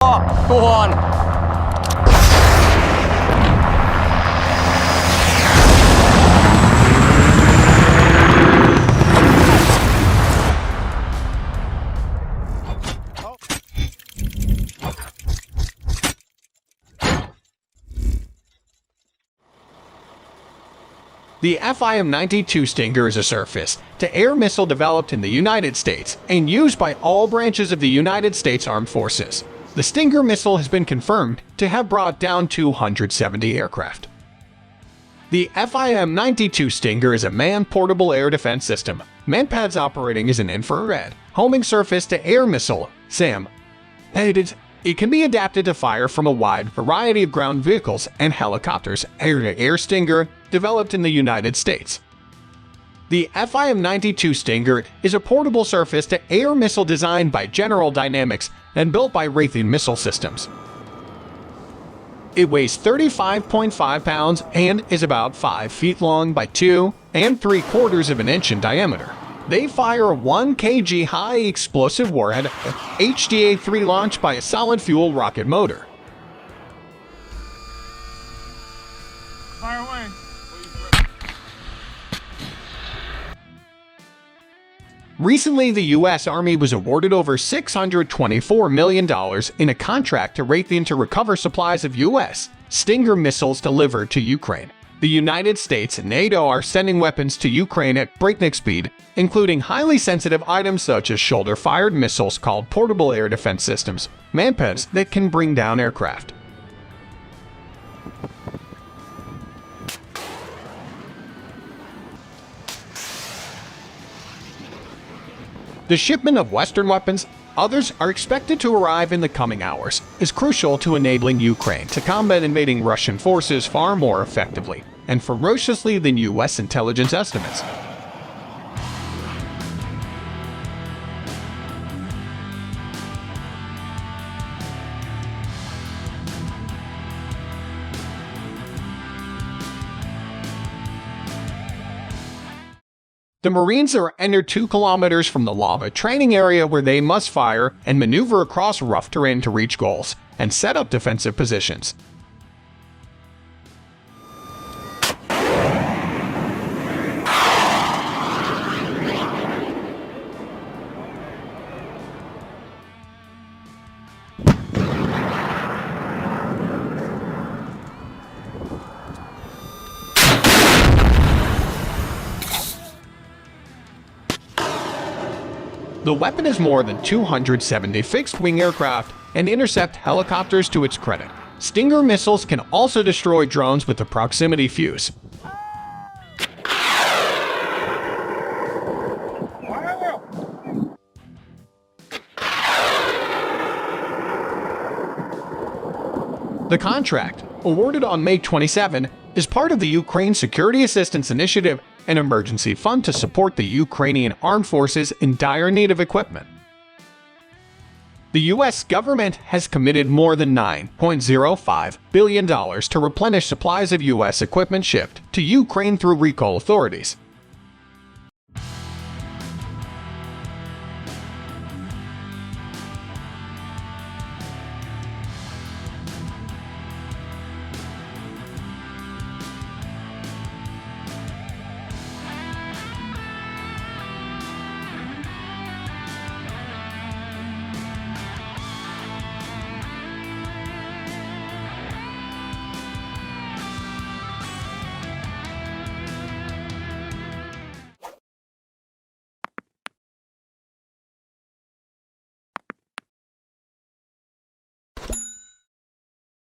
ทุกคน The FIM-92 Stinger is a surface-to-air missile developed in the United States and used by all branches of the United States Armed Forces. The Stinger missile has been confirmed to have brought down 270 aircraft. The FIM-92 Stinger is a man-portable air defense system. Manpads operating as an infrared homing surface-to-air missile (SAM). It can be adapted to fire from a wide variety of ground vehicles and helicopters. Air-to-air Stinger, developed in the United States. The FIM-92 Stinger is a portable surface-to-air missile designed by General Dynamics and built by Raytheon Missile Systems. It weighs 35.5 pounds and is about 5 feet long by 2 3/4 of an inch in diameter. They fire a 1 kg high-explosive warhead, HDA-3 launched by a solid-fuel rocket motor. Fire away. Recently, the U.S. Army was awarded over $624 million in a contract to Raytheon to recover supplies of U.S. Stinger missiles delivered to Ukraine. The United States and NATO are sending weapons to Ukraine at breakneck speed, including highly sensitive items such as shoulder-fired missiles called portable air defense systems, manpads that can bring down aircraft. The shipment of Western weapons, others are expected to arrive in the coming hours, is crucial to enabling Ukraine to combat invading Russian forces far more effectively and ferociously than U.S. intelligence estimates. The Marines are entered 2 kilometers from the lava training area where they must fire and maneuver across rough terrain to reach goals and set up defensive positions. The weapon has more than 270 fixed-wing aircraft and intercept helicopters to its credit. Stinger missiles can also destroy drones with a proximity fuse. The contract, awarded on May 27, is part of the Ukraine Security Assistance Initiative, an emergency fund to support the Ukrainian armed forces in dire need of equipment. The U.S. government has committed more than $9.05 billion to replenish supplies of U.S. equipment shipped to Ukraine through recall authorities.